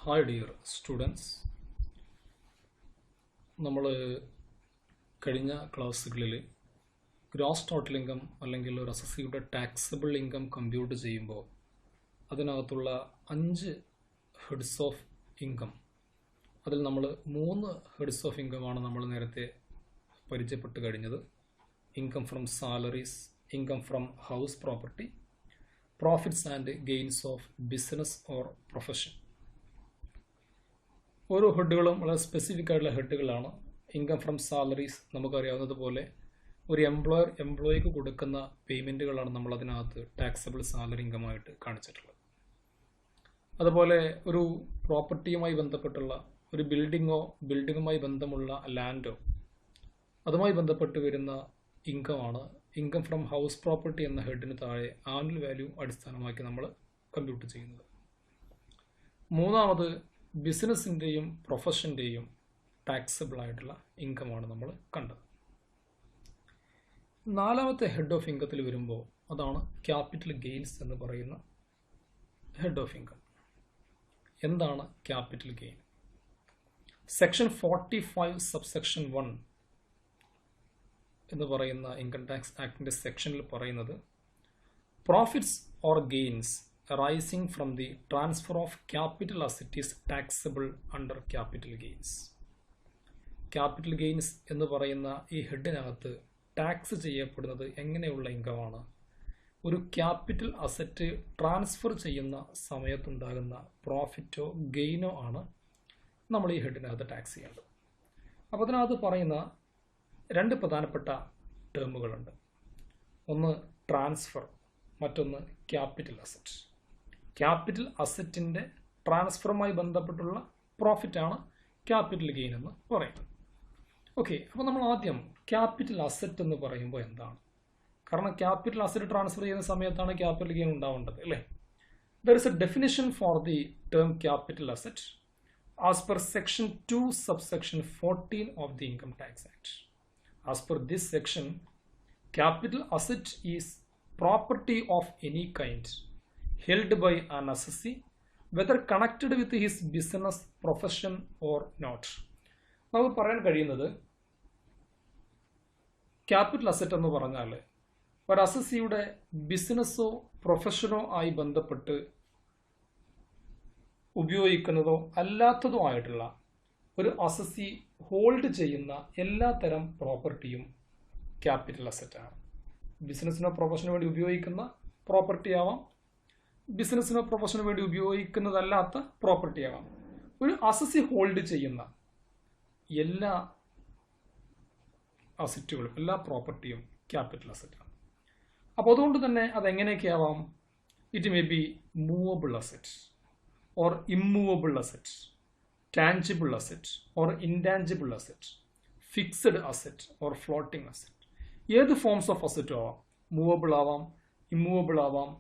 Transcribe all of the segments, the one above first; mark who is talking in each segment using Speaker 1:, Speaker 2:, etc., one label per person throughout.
Speaker 1: Hi dear students, നമ്മൾ കഴിഞ്ഞ ക്ലാസ്സുകളിൽ ഗ്രോസ് ടോട്ടൽ ഇൻകം അല്ലെങ്കിൽ ഒരു അസസിയുടെ ടാക്സബിൾ ഇൻകം കമ്പ്യൂട്ട് ചെയ്യുമ്പോൾ അതിനകത്തുള്ള 5 ഹെഡ്സ് ഓഫ് ഇൻകം, അതിൽ നമ്മൾ 3 ഹെഡ്സ് ഓഫ് ഇൻകമാണ് നമ്മൾ നേരത്തെ പരിചയപ്പെട്ട് കഴിഞ്ഞത്. Income from salaries, income from house property, profits and gains of business or profession. ഓരോ ഹെഡുകളും വളരെ സ്പെസിഫിക് ആയിട്ടുള്ള ഹെഡുകളാണ്. ഇൻകം ഫ്രം സാലറീസ് നമുക്കറിയാവുന്നതുപോലെ ഒരു എംപ്ലോയിക്ക് കൊടുക്കുന്ന പേയ്മെൻറ്റുകളാണ് നമ്മൾ അതിനകത്ത് ടാക്സബിൾ സാലറി ഇൻകമായിട്ട് കാണിച്ചിട്ടുള്ളത്. അതുപോലെ ഒരു പ്രോപ്പർട്ടിയുമായി ബന്ധപ്പെട്ടുള്ള ഒരു ബിൽഡിങ്ങുമായി ബന്ധമുള്ള ലാൻഡോ അതുമായി ബന്ധപ്പെട്ട് വരുന്ന ഇൻകമാണ് ഇൻകം ഫ്രം ഹൗസ് പ്രോപ്പർട്ടി എന്ന ഹെഡിന് താഴെ ആനുവൽ വാല്യൂ അടിസ്ഥാനമാക്കി നമ്മൾ കമ്പ്യൂട്ട് ചെയ്യുന്നത്. മൂന്നാമത് ബിസിനസ്സിൻ്റെയും പ്രൊഫഷൻ്റെയും ടാക്സബിൾ ആയിട്ടുള്ള ഇൻകമാണ് നമ്മൾ കണ്ടത്. നാലാമത്തെ ഹെഡ് ഓഫ് ഇൻകത്തിൽ വരുമ്പോൾ അതാണ് ക്യാപിറ്റൽ ഗെയിൻസ് എന്ന് പറയുന്ന ഹെഡ് ഓഫ് ഇൻകം. എന്താണ് ക്യാപിറ്റൽ ഗെയിൻ? സെക്ഷൻ 45 സബ്സെക്ഷൻ 1 എന്ന് പറയുന്ന ഇൻകം ടാക്സ് ആക്ടിൻ്റെ സെക്ഷനിൽ പറയുന്നത് profits or gains arising from the transfer of capital asset is taxable under capital gains. Capital gains എന്ന് പറയുന്ന ഈ ഹെഡിനകത്ത് ടാക്സ് ചെയ്യപ്പെടുന്നത് എങ്ങനെയുള്ള ഇൻകമാണ്? ഒരു ക്യാപിറ്റൽ അസറ്റ് ട്രാൻസ്ഫർ ചെയ്യുന്ന സമയത്തുണ്ടാകുന്ന പ്രോഫിറ്റോ ഗെയിനോ ആണ് നമ്മൾ ഈ ഹെഡിനകത്ത് ടാക്സ് ചെയ്യേണ്ടത്. അപ്പോൾ അതിനകത്ത് പറയുന്ന 2 പ്രധാനപ്പെട്ട ടേമുകളുണ്ട്. ഒന്ന് ട്രാൻസ്ഫർ, മറ്റൊന്ന് ക്യാപിറ്റൽ അസറ്റ്. ക്യാപിറ്റൽ അസറ്റിൻ്റെ ട്രാൻസ്ഫറുമായി ബന്ധപ്പെട്ടുള്ള പ്രോഫിറ്റാണ് ക്യാപിറ്റൽ ഗെയിൻ എന്ന് പറയുന്നത്. ഓക്കെ, അപ്പോൾ നമ്മൾ ആദ്യം ക്യാപിറ്റൽ അസറ്റ് എന്ന് പറയുമ്പോൾ എന്താണ്? കാരണം ക്യാപിറ്റൽ അസറ്റ് ട്രാൻസ്ഫർ ചെയ്യുന്ന സമയത്താണ് ക്യാപിറ്റൽ ഗെയിൻ ഉണ്ടാവേണ്ടത്, അല്ലേ? There is A definition for the term capital asset as per section 2 subsection 14 of the income tax act. As per this section, capital asset is property of any kind held by an assessee whether connected with his business profession or not. നമുക്ക് പറയാൻ കഴിയുന്നത് capital asset എന്ന് പറഞ്ഞാൽ ഒരു അസസ്സിയുടെ ബിസിനസ്സോ പ്രൊഫഷനോ ആയി ബന്ധപ്പെട്ട് ഉപയോഗിക്കുന്നതോ അല്ലാത്തതോ ആയിട്ടുള്ള ഒരു അസസ്സി ഹോൾഡ് ചെയ്യുന്ന എല്ലാ തരം പ്രോപ്പർട്ടിയും ക്യാപിറ്റൽ അസറ്റാണ്. ബിസിനസ്സിനോ പ്രൊഫഷനോ വേണ്ടി ഉപയോഗിക്കുന്ന പ്രോപ്പർട്ടി ആവാം, ബിസിനസ്സിനോ പ്രൊഫഷനോ വേണ്ടി ഉപയോഗിക്കുന്നതല്ലാത്ത പ്രോപ്പർട്ടി ആവാം. ഒരു അസസ്സി ഹോൾഡ് ചെയ്യുന്ന എല്ലാ അസറ്റുകളും എല്ലാ പ്രോപ്പർട്ടിയും ക്യാപിറ്റൽ അസറ്റാണ്. അപ്പോൾ അതുകൊണ്ട് തന്നെ അതെങ്ങനെയൊക്കെ ആവാം? It may be movable asset or immovable asset, tangible asset or intangible asset, fixed asset or floating asset. ഏത് ഫോംസ് ഓഫ് അസറ്റും ആവാം. മൂവബിൾ ആവാം, ഇമ്മൂവബിൾ ആവാം,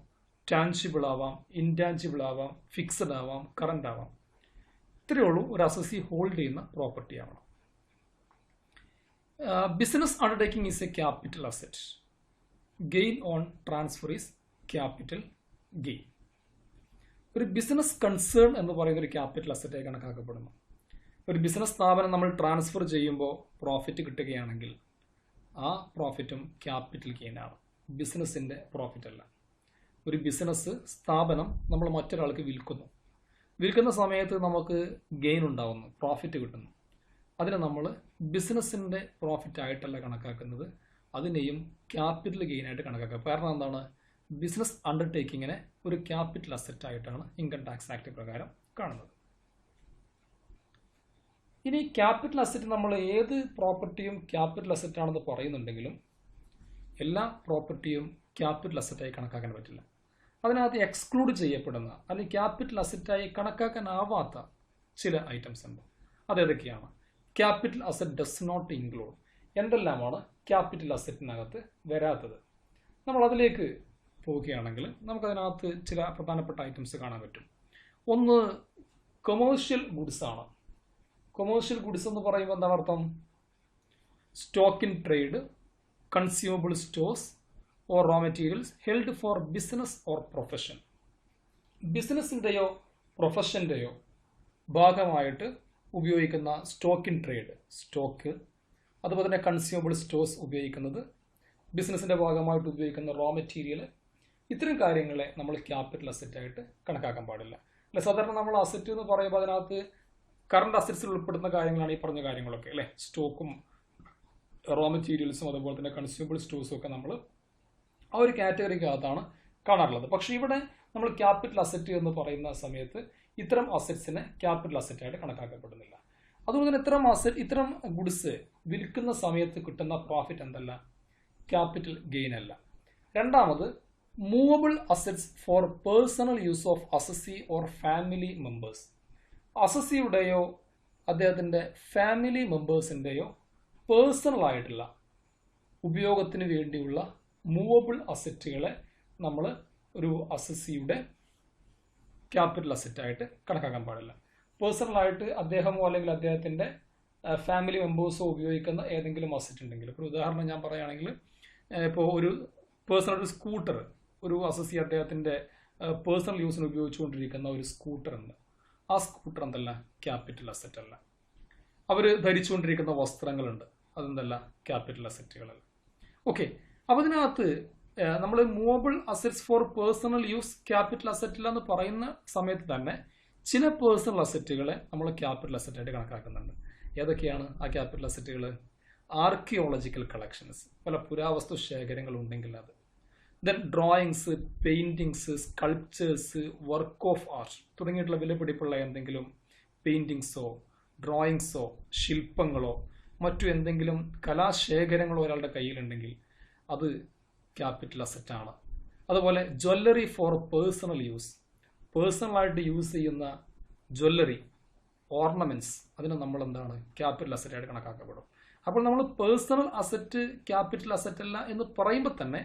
Speaker 1: ടാൻജിബിൾ ആവാം, ഇൻടാൻജിബിൾ ആവാം, ഫിക്സഡ് ആവാം, കറണ്ട് ആവാം. ഇത്രയേ ഉള്ളൂ ഒരു അസസ്സി ഹോൾഡ് ചെയ്യുന്ന പ്രോപ്പർട്ടി ആവണം. Business undertaking is a capital asset. Gain on transfer is capital gain. ഒരു ബിസിനസ് കൺസേൺ എന്ന് പറയുന്ന ഒരു ക്യാപിറ്റൽ അസറ്റായി കണക്കാക്കപ്പെടുന്നു. ഒരു ബിസിനസ് സ്ഥാപനം നമ്മൾ ട്രാൻസ്ഫർ ചെയ്യുമ്പോൾ പ്രോഫിറ്റ് കിട്ടുകയാണെങ്കിൽ ആ പ്രോഫിറ്റും ക്യാപിറ്റൽ ഗെയിനാണ്, ബിസിനസ്സിൻ്റെ പ്രോഫിറ്റ് അല്ല. ഒരു ബിസിനസ് സ്ഥാപനം നമ്മൾ മറ്റൊരാൾക്ക് വിൽക്കുന്ന സമയത്ത് നമുക്ക് ഗെയിൻ ഉണ്ടാവുന്നു, പ്രോഫിറ്റ് കിട്ടുന്നു. അതിനെ നമ്മൾ ബിസിനസ്സിൻ്റെ പ്രോഫിറ്റ് ആയിട്ടല്ല കണക്കാക്കുന്നത്, അതിനെയും ക്യാപിറ്റൽ ഗെയിനായിട്ട് കണക്കാക്കുക. കാരണം എന്താണ്? ബിസിനസ് അണ്ടർടേക്കിങ്ങിനെ ഒരു ക്യാപിറ്റൽ അസറ്റ് ആയിട്ടാണ് ഇൻകം ടാക്സ് ആക്ട് പ്രകാരം കാണുന്നത്. ഇനി ക്യാപിറ്റൽ അസറ്റ് നമ്മൾ ഏത് പ്രോപ്പർട്ടിയും ക്യാപിറ്റൽ അസറ്റ് ആണെന്ന് പറയുന്നുണ്ടെങ്കിലും എല്ലാ പ്രോപ്പർട്ടിയും ക്യാപിറ്റൽ അസറ്റായി കണക്കാക്കാൻ പറ്റില്ല. അതിനകത്ത് എക്സ്ക്ലൂഡ് ചെയ്യപ്പെടുന്ന അല്ലെങ്കിൽ ക്യാപിറ്റൽ അസറ്റായി കണക്കാക്കാനാവാത്ത ചില ഐറ്റംസ് ഉണ്ട്. അതേതൊക്കെയാണ്? Capital asset does not include. എന്തെല്ലാമാണ് ക്യാപിറ്റൽ അസറ്റിനകത്ത് വരാത്തത്? നമ്മൾ അതിലേക്ക് പോവുകയാണെങ്കിൽ നമുക്കതിനകത്ത് ചില പ്രധാനപ്പെട്ട ഐറ്റംസ് കാണാൻ പറ്റും. ഒന്ന് കൊമേഴ്ഷ്യൽ ഗുഡ്സ് ആണ്. കൊമേഴ്ഷ്യൽ ഗുഡ്സ് എന്ന് പറയുമ്പോൾ എന്താണ് അർത്ഥം? Stock in trade, consumable stores or raw materials held for business or profession. ബിസിനസ്സിൻ്റെയോ പ്രൊഫഷൻ്റെയോ ഭാഗമായിട്ട് ഉപയോഗിക്കുന്ന സ്റ്റോക്ക് ഇൻ ട്രേഡ്, സ്റ്റോക്ക്, അതുപോലെ തന്നെ കൺസ്യൂമബിൾ സ്റ്റോഴ്സ് ഉപയോഗിക്കുന്നത്, ബിസിനസ്സിൻ്റെ ഭാഗമായിട്ട് ഉപയോഗിക്കുന്ന റോ മെറ്റീരിയൽ, ഇത്തരം കാര്യങ്ങളെ നമ്മൾ ക്യാപിറ്റൽ അസറ്റായിട്ട് കണക്കാക്കാൻ പാടില്ല. അല്ലെ, സാധാരണ നമ്മൾ അസറ്റ് എന്ന് പറയുമ്പോൾ അതിനകത്ത് കറണ്ട് അസറ്റ്സിൽ ഉൾപ്പെടുന്ന കാര്യങ്ങളാണ് ഈ പറഞ്ഞ കാര്യങ്ങളൊക്കെ, അല്ലേ. സ്റ്റോക്കും റോ മെറ്റീരിയൽസും അതുപോലെ തന്നെ കൺസ്യൂമബിൾ സ്റ്റോഴ്സും ഒക്കെ നമ്മൾ ആ ഒരു കാറ്റഗറിക്കകത്താണ് കാണാറുള്ളത്. പക്ഷേ ഇവിടെ നമ്മൾ ക്യാപിറ്റൽ അസറ്റ് എന്ന് പറയുന്ന സമയത്ത് ഇത്തരം അസറ്റ്സിനെ ക്യാപിറ്റൽ അസറ്റായിട്ട് കണക്കാക്കപ്പെടുന്നില്ല. അതുകൊണ്ട് തന്നെ ഇത്തരം ഗുഡ്സ് വിൽക്കുന്ന സമയത്ത് കിട്ടുന്ന പ്രോഫിറ്റ് എന്തല്ല, ക്യാപിറ്റൽ ഗെയിൻ അല്ല. രണ്ടാമത്, movable assets for personal use of assessee or family members. അസസിയുടെയോ അദ്ദേഹത്തിൻ്റെ ഫാമിലി മെമ്പേഴ്സിൻ്റെയോ പേഴ്സണൽ ആയിട്ടുള്ള ഉപയോഗത്തിന് വേണ്ടിയുള്ള മൂവബിൾ അസറ്റുകളെ നമ്മൾ ഒരു അസസിയുടെ ക്യാപിറ്റൽ അസറ്റായിട്ട് കണക്കാക്കാൻ പാടില്ല. പേഴ്സണലായിട്ട് അദ്ദേഹമോ അല്ലെങ്കിൽ അദ്ദേഹത്തിൻ്റെ ഫാമിലി മെമ്പേഴ്സോ ഉപയോഗിക്കുന്ന ഏതെങ്കിലും അസറ്റ് ഉണ്ടെങ്കിൽ, ഇപ്പോൾ ഉദാഹരണം ഞാൻ പറയുകയാണെങ്കിൽ, ഇപ്പോൾ ഒരു പേഴ്സണൽ ഒരു സ്കൂട്ടർ, ഒരു അസസി അദ്ദേഹത്തിൻ്റെ പേഴ്സണൽ യൂസിന് ഉപയോഗിച്ചുകൊണ്ടിരിക്കുന്ന ഒരു സ്കൂട്ടർ ഉണ്ട്. ആ സ്കൂട്ടർ എന്തല്ല, ക്യാപിറ്റൽ അസറ്റ് അല്ല. അവർ ധരിച്ചുകൊണ്ടിരിക്കുന്ന വസ്ത്രങ്ങളുണ്ട്, അതെന്തല്ല, ക്യാപിറ്റൽ അസറ്റുകളല്ല. ഓക്കെ, അപ്പോൾ ഇതിനകത്ത് നമ്മൾ movable assets for personal use capital asset ഇല്ല എന്ന് പറയുന്ന സമയത്ത് തന്നെ ചില പേഴ്സണൽ അസറ്റുകളെ നമ്മൾ ക്യാപിറ്റൽ അസറ്റായിട്ട് കണക്കാക്കുന്നുണ്ട്. ഏതൊക്കെയാണ് ആ ക്യാപിറ്റൽ അസറ്റുകൾ? ആർക്കിയോളജിക്കൽ കളക്ഷൻസ്, പല പുരാവസ്തു ശേഖരങ്ങൾ ഉണ്ടെങ്കിൽ അത്, then drawings, paintings, sculptures, work of art തുടങ്ങിയിട്ടുള്ള വിലപിടിപ്പുള്ള എന്തെങ്കിലും പെയിൻറ്റിങ്സോ ഡ്രോയിങ്സോ ശില്പങ്ങളോ മറ്റു എന്തെങ്കിലും കലാശേഖരങ്ങളോ ഒരാളുടെ കയ്യിലുണ്ടെങ്കിൽ അത് ക്യാപിറ്റൽ അസറ്റാണ്. അതുപോലെ ജ്വല്ലറി ഫോർ പേഴ്സണൽ യൂസ്, പേഴ്സണലായിട്ട് യൂസ് ചെയ്യുന്ന ജ്വല്ലറി, ഓർണമെന്റ്സ്, അതിനെ നമ്മൾ എന്താണ്, ക്യാപിറ്റൽ അസറ്റായിട്ട് കണക്കാക്കപ്പെടും. അപ്പോൾ നമ്മൾ പേഴ്സണൽ അസറ്റ് ക്യാപിറ്റൽ അസറ്റ് അല്ല എന്ന് പറയുമ്പോൾ തന്നെ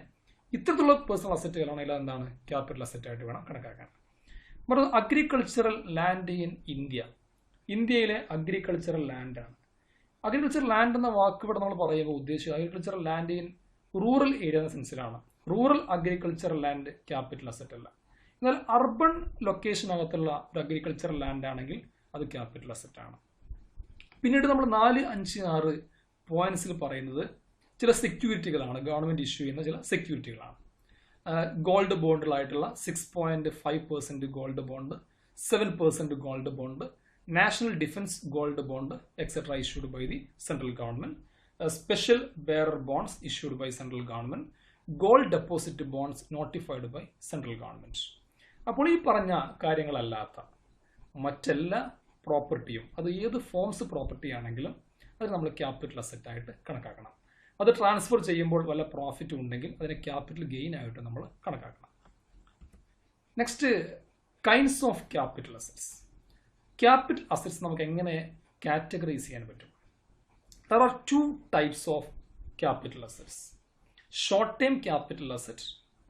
Speaker 1: ഇത്തരത്തിലുള്ള പേഴ്സണൽ അസറ്റുകളാണെങ്കിൽ എന്താണ്, ക്യാപിറ്റൽ അസറ്റായിട്ട് വേണം കണക്കാക്കാൻ. മറ്റൊന്ന് അഗ്രികൾച്ചറൽ ലാൻഡ് ഇൻ ഇന്ത്യ. ഇന്ത്യയിലെ അഗ്രികൾച്ചറൽ ലാൻഡാണ്. അഗ്രികൾച്ചറൽ ലാൻഡ് എന്ന വാക്ക് ഇവിടെ നമ്മൾ പറയുമ്പോൾ ഉദ്ദേശിക്കുക agricultural land in rural area എന്ന സെൻസിലാണ്. Rural agricultural land capital asset അല്ല. എന്നാൽ അർബൺ ലൊക്കേഷനകത്തുള്ള ഒരു അഗ്രികൾച്ചറൽ ലാൻഡ് ആണെങ്കിൽ അത് ക്യാപിറ്റൽ അസറ്റ് ആണ്. പിന്നീട് നമ്മൾ 4, 5, 6 പോയിന്റ്സിൽ പറയുന്നത് ചില സെക്യൂരിറ്റികളാണ്, ഗവൺമെന്റ് ഇഷ്യൂ ചെയ്യുന്ന ചില സെക്യൂരിറ്റികളാണ്. ഗോൾഡ് ബോണ്ടുകളായിട്ടുള്ള 6.5% gold bond, 7% gold bond, national defence gold bond etcetera issued by the central government, special bearer bonds issued by central government, gold deposit bonds notified by central government. അപ്പോൾ ഈ പറഞ്ഞ കാര്യങ്ങളല്ലാത്ത മറ്റെല്ലാ പ്രോപ്പർട്ടിയും, അത് ഏത് ഫോംസ് പ്രോപ്പർട്ടി ആണെങ്കിലും അത് നമ്മൾ ക്യാപിറ്റൽ അസറ്റ് ആയിട്ട് കണക്കാക്കണം. അത് ട്രാൻസ്ഫർ ചെയ്യുമ്പോൾ വല്ല പ്രോഫിറ്റ് ഉണ്ടെങ്കിൽ അതിനെ ക്യാപിറ്റൽ ഗെയിൻ ആയിട്ട് നമ്മൾ കണക്കാക്കണം. Next, kinds of capital assets. Capital assets നമുക്ക് എങ്ങനെ കാറ്റഗറൈസ് ചെയ്യാൻ പറ്റും? There are 2 types of capital assets: short-term capital asset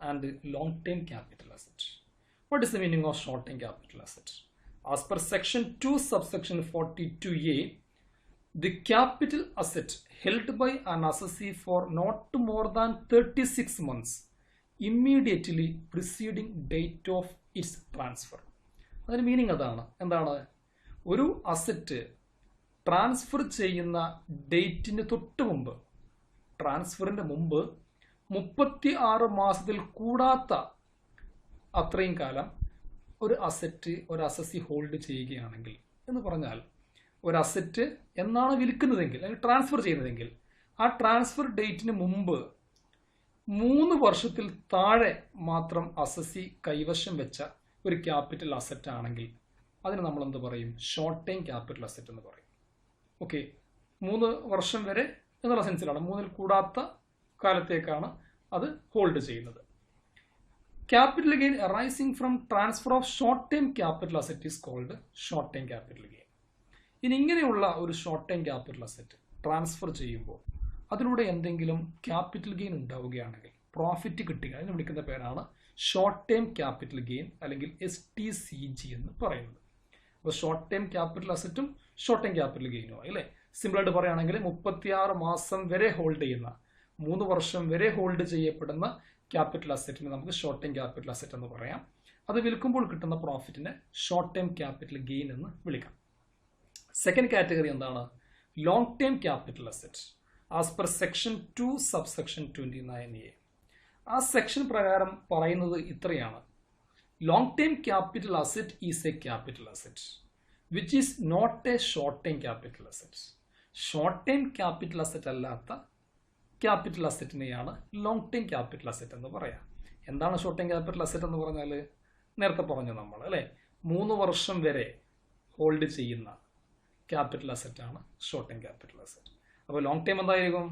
Speaker 1: and long-term capital asset. What is the meaning of short-term capital asset? As per section 2 subsection 42A, the capital asset held by an assessee for not more than 36 months immediately preceding date of its transfer. അതിന് meaning അതാണ്. എന്താണ്? ഒരു asset transfer ചെയ്യുന്ന ഡേറ്റിന് തൊട്ട് മുമ്പ്, ട്രാൻസ്ഫറിന്റെ മുമ്പ് 36 മാസത്തിൽ കൂടാത്ത അത്രയും കാലം ഒരു അസസി ഹോൾഡ് ചെയ്യുകയാണെങ്കിൽ, എന്ന് പറഞ്ഞാൽ ഒരു അസറ്റ് എന്നാണ് വിൽക്കുന്നതെങ്കിൽ അല്ലെങ്കിൽ ട്രാൻസ്ഫർ ചെയ്യുന്നതെങ്കിൽ ആ ട്രാൻസ്ഫർ ഡേറ്റിന് മുമ്പ് 3 വർഷത്തിൽ താഴെ മാത്രം അസസി കൈവശം വെച്ച ഒരു ക്യാപിറ്റൽ അസറ്റ് ആണെങ്കിൽ അതിന് നമ്മൾ എന്ത് പറയും? ഷോർട്ട് ടൈം ക്യാപിറ്റൽ അസറ്റ് എന്ന് പറയും. ഓക്കെ, 3 വർഷം വരെ എന്നുള്ള സെൻസിലാണ്, 3-ൽ കൂടാത്ത കാലത്തേക്കാണ് അത് ഹോൾഡ് ചെയ്യുന്നത്. Capital gain arising from transfer of short time capital asset is called short time capital gain. ഇനി ഇങ്ങനെയുള്ള ഒരു short time capital asset transfer ചെയ്യുമ്പോൾ അതിലൂടെ എന്തെങ്കിലും ക്യാപിറ്റൽ ഗെയിൻ ഉണ്ടാവുകയാണെങ്കിൽ, പ്രോഫിറ്റ് കിട്ടുക, അതിന് വിളിക്കുന്ന പേരാണ് ഷോർട്ട് ടൈം ക്യാപിറ്റൽ ഗെയിൻ അല്ലെങ്കിൽ STCG എന്ന് പറയുന്നത്. അപ്പോൾ ഷോർട്ട് ടൈം ക്യാപിറ്റൽ അസറ്റും ഷോർട്ട് ടൈം ക്യാപിറ്റൽ ഗെയിനും അല്ലേ. സിമ്പിളായിട്ട് പറയുകയാണെങ്കിൽ 36 മാസം വരെ ഹോൾഡ് ചെയ്യുന്ന, 3 വർഷം വരെ ഹോൾഡ് ചെയ്യപ്പെടുന്ന ക്യാപിറ്റൽ അസറ്റിന് നമുക്ക് ഷോർട്ട് ടൈം ക്യാപിറ്റൽ അസറ്റ് എന്ന് പറയാം. അത് വിൽക്കുമ്പോൾ കിട്ടുന്ന പ്രോഫിറ്റിനെ ഷോർട്ട് ടൈം ക്യാപിറ്റൽ ഗെയിൻ എന്ന് വിളിക്കാം. സെക്കൻഡ് കാറ്റഗറി എന്താണ്? Long term capital asset as per section 2 subsection 29A. ആ സെക്ഷൻ പ്രകാരം പറയുന്നത് ഇത്രയാണ്: long term capital asset is a capital asset which is not a short term capital asset. Short term capital asset അല്ലാത്ത capital അസറ്റിനെയാണ് long term capital asset എന്ന് പറയാം. എന്താണ് short term capital asset എന്ന് പറഞ്ഞാൽ? നേരത്തെ പറഞ്ഞു നമ്മൾ അല്ലേ, 3 വർഷം വരെ ഹോൾഡ് ചെയ്യുന്ന ക്യാപിറ്റൽ അസറ്റ് ആണ് ഷോർട്ട് ടേം ക്യാപിറ്റൽ അസറ്റ്. അപ്പോൾ ലോങ് ടേം എന്തായിരിക്കും?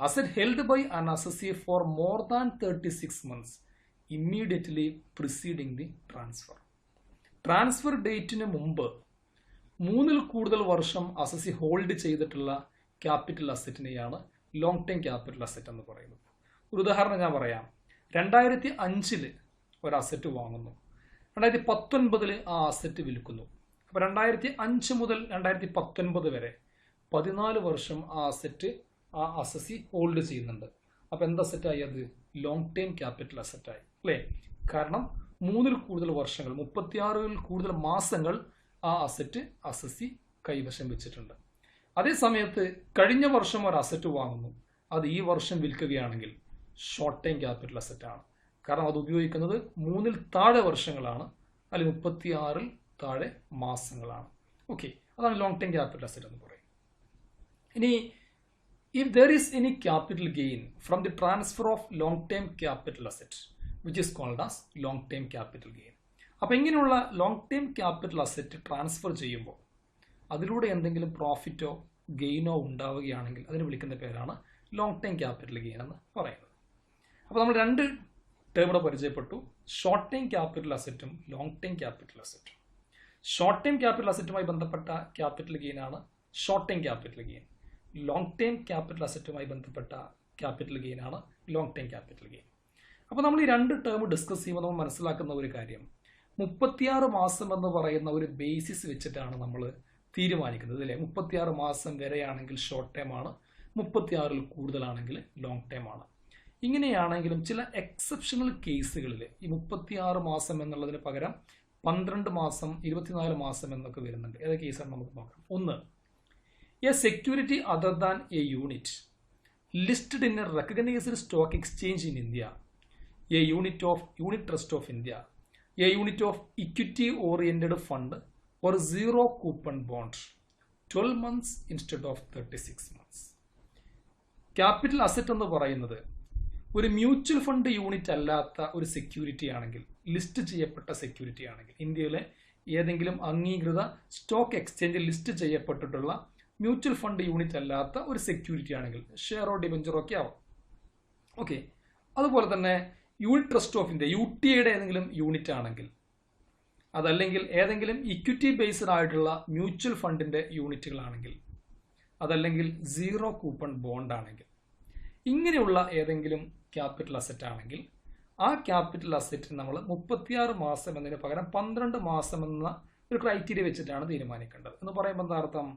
Speaker 1: Asset held by an assessee for more than 36 months immediately preceding the transfer. Transfer ഡേറ്റിന് മുമ്പ് 3-ൽ കൂടുതൽ വർഷം അസസി ഹോൾഡ് ചെയ്തിട്ടുള്ള ക്യാപിറ്റൽ അസറ്റിനെയാണ് ലോങ് ടേം ക്യാപിറ്റൽ അസറ്റ് എന്ന് പറയുന്നത്. ഒരു ഉദാഹരണം ഞാൻ പറയാം. 2005 ഒരു അസറ്റ് വാങ്ങുന്നു, 2019 ആ അസറ്റ് വിൽക്കുന്നു. അപ്പോൾ 2005 മുതൽ 2019 വരെ 14 വർഷം ആ അസസി ഹോൾഡ് ചെയ്യുന്നുണ്ട്. അപ്പോൾ എന്ത് അസറ്റായി? അത് ലോങ് ടേം ക്യാപിറ്റൽ അസറ്റായി അല്ലേ? കാരണം 3-ൽ കൂടുതൽ വർഷങ്ങൾ, 36-ൽ കൂടുതൽ മാസങ്ങൾ ആ അസസി കൈവശം വെച്ചിട്ടുണ്ട്. അതേ സമയത്ത് കഴിഞ്ഞ വർഷം ഒരു അസറ്റ് വാങ്ങുന്നു, അത് ഈ വർഷം വിൽക്കുകയാണെങ്കിൽ ഷോർട്ട് ടൈം ക്യാപിറ്റൽ അസറ്റ് ആണ്. കാരണം അത് ഉപയോഗിക്കുന്നത് 3-ൽ താഴെ വർഷങ്ങളാണ്, അല്ലെങ്കിൽ 36-ൽ താഴെ മാസങ്ങളാണ്. ഓക്കെ, അതാണ് ലോങ് ടൈം ക്യാപിറ്റൽ അസറ്റ് എന്ന് പറയും. ഇനി if there is any capital gain from the transfer of long term capital asset which is called as long term capital gain. അപ്പോൾ ഇങ്ങനെയുള്ള long term capital asset transfer ചെയ്യുമ്പോൾ അതിലൂടെ എന്തെങ്കിലും പ്രോഫിറ്റോ ഗെയിനോ ഉണ്ടാവുകയാണെങ്കിൽ അതിന് വിളിക്കുന്ന പേരാണ് ലോങ് ടേം ക്യാപിറ്റൽ ഗെയിൻ എന്ന് പറയുന്നത്. അപ്പോൾ നമ്മൾ 2 ടേമുകൾ പരിചയപ്പെട്ടു: ഷോർട്ട് ടൈം ക്യാപിറ്റൽ അസറ്റും ലോങ് ടൈം ക്യാപിറ്റൽ അസറ്റും. ഷോർട്ട് ടൈം ക്യാപിറ്റൽ അസറ്റുമായി ബന്ധപ്പെട്ട ക്യാപിറ്റൽ ഗെയിൻ ആണ് short time capital gain. Long time capital അസറ്റുമായി ബന്ധപ്പെട്ട ക്യാപിറ്റൽ ഗെയിൻ ആണ് ലോങ് ടൈം ക്യാപിറ്റൽ ഗെയിൻ. അപ്പോൾ നമ്മൾ ഈ 2 ടേം ഡിസ്കസ് ചെയ്യുമ്പോൾ നമ്മൾ മനസ്സിലാക്കുന്ന ഒരു കാര്യം, 36 മാസം എന്ന് പറയുന്ന ഒരു ബേസിസ് വെച്ചിട്ടാണ് നമ്മൾ തീരുമാനിക്കുന്നത് അല്ലേ? 36 മാസം വരെയാണെങ്കിൽ ഷോർട്ട് ടൈം ആണ്, 36-ൽ കൂടുതലാണെങ്കിൽ ലോങ് ടൈം ആണ്. ഇങ്ങനെയാണെങ്കിലും ചില എക്സെപ്ഷണൽ കേസുകളിൽ ഈ 36 മാസം എന്നുള്ളതിന് പകരം 12 മാസം, 24 മാസം എന്നൊക്കെ വരുന്നുണ്ട്. ഏതൊക്കെ കേസാണ് നമുക്ക് നോക്കാം. 1, a security other than a unit listed in a recognized stock exchange in India, a unit trust of India, a unit of equity oriented fund, or zero coupon bond, 12 months instead of 36 months. Capital asset എന്ന് പറയുന്നത് ഒരു mutual fund unit അല്ലാത്ത ഒരു security ആണെങ്കിൽ, list ചെയ്യപ്പെട്ട security ആണെങ്കിൽ, ഇന്ത്യയിലെ ഏതെങ്കിലും അംഗീകൃത സ്റ്റോക്ക് എക്സ്ചേഞ്ചിൽ ലിസ്റ്റ് ചെയ്യപ്പെട്ടിട്ടുള്ള മ്യൂച്വൽ ഫണ്ട് യൂണിറ്റ് അല്ലാത്ത ഒരു സെക്യൂരിറ്റി ആണെങ്കിൽ, ഷെയറോ ഡിബഞ്ചറോ ഒക്കെ ആവാം. ഓക്കെ, അതുപോലെ തന്നെ യൂണിറ്റ് ട്രസ്റ്റ് ഓഫ് ഇന്ത്യ, UTIയുടെ ഏതെങ്കിലും യൂണിറ്റ് ആണെങ്കിൽ, അതല്ലെങ്കിൽ ഏതെങ്കിലും ഇക്വിറ്റി ബേസ്ഡ് ആയിട്ടുള്ള മ്യൂച്വൽ ഫണ്ടിന്റെ യൂണിറ്റുകളാണെങ്കിൽ, അതല്ലെങ്കിൽ സീറോ കൂപ്പൺ ബോണ്ട് ആണെങ്കിൽ, ഇങ്ങനെയുള്ള ഏതെങ്കിലും ക്യാപിറ്റൽ അസറ്റ് ആണെങ്കിൽ ആ ക്യാപിറ്റൽ അസറ്റ് നമ്മൾ 36 മാസം എന്നതിന് പകരം 12 മാസം എന്ന ഒരു ക്രൈറ്റീരിയ വെച്ചിട്ടാണ് തീരുമാനിക്കേണ്ടത്. എന്ന് പറയുമ്പോൾ എന്താ അർത്ഥം?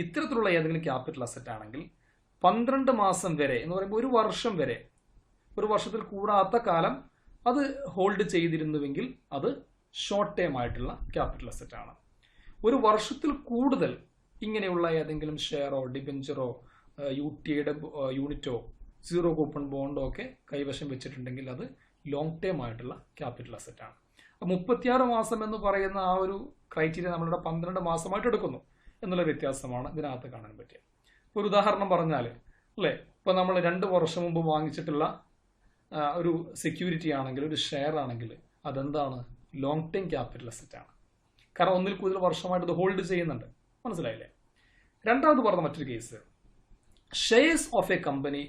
Speaker 1: ഇത്തരത്തിലുള്ള ഏതെങ്കിലും ക്യാപിറ്റൽ അസറ്റ് ആണെങ്കിൽ 12 മാസം വരെ എന്ന് പറയുമ്പോൾ 1 വർഷം വരെ, 1 വർഷത്തിൽ കൂടാത്ത കാലം അത് ഹോൾഡ് ചെയ്തിരുന്നുവെങ്കിൽ അത് ഷോർട്ട് ടൈം ആയിട്ടുള്ള ക്യാപിറ്റൽ അസറ്റ് ആണ്. 1 വർഷത്തിൽ കൂടുതൽ ഇങ്ങനെയുള്ള ഏതെങ്കിലും ഷെയറോ ഡിബഞ്ചറോ UTIയുടെ യൂണിറ്റോ സീറോ കൂപ്പൺ ബോണ്ടോ ഒക്കെ കൈവശം വെച്ചിട്ടുണ്ടെങ്കിൽ അത് ലോങ് ടൈം ആയിട്ടുള്ള ക്യാപിറ്റൽ അസറ്റ് ആണ്. 36 മാസം എന്ന് പറയുന്ന ആ ഒരു ക്രൈറ്റീരിയ നമ്മളിവിടെ 12 മാസമായിട്ട് എടുക്കുന്നു എന്നുള്ള വ്യത്യാസമാണ് ഇതിനകത്ത് കാണാൻ പറ്റിയത്. ഒരു ഉദാഹരണം പറഞ്ഞാൽ അല്ലേ, ഇപ്പോൾ നമ്മൾ 2 വർഷം മുമ്പ് വാങ്ങിച്ചിട്ടുള്ള ഒരു സെക്യൂരിറ്റി ആണെങ്കിൽ, ഒരു ഷെയർ ആണെങ്കിൽ, അതെന്താണ്? ലോങ് ടൈം ക്യാപിറ്റൽ അസറ്റ് ആണ്. കാരണം 1-ൽ കൂടുതൽ വർഷമായിട്ട് ഇത് ഹോൾഡ് ചെയ്യുന്നുണ്ട്. മനസ്സിലായില്ലേ? രണ്ടാമത് പറഞ്ഞ മറ്റൊരു case, shares of a company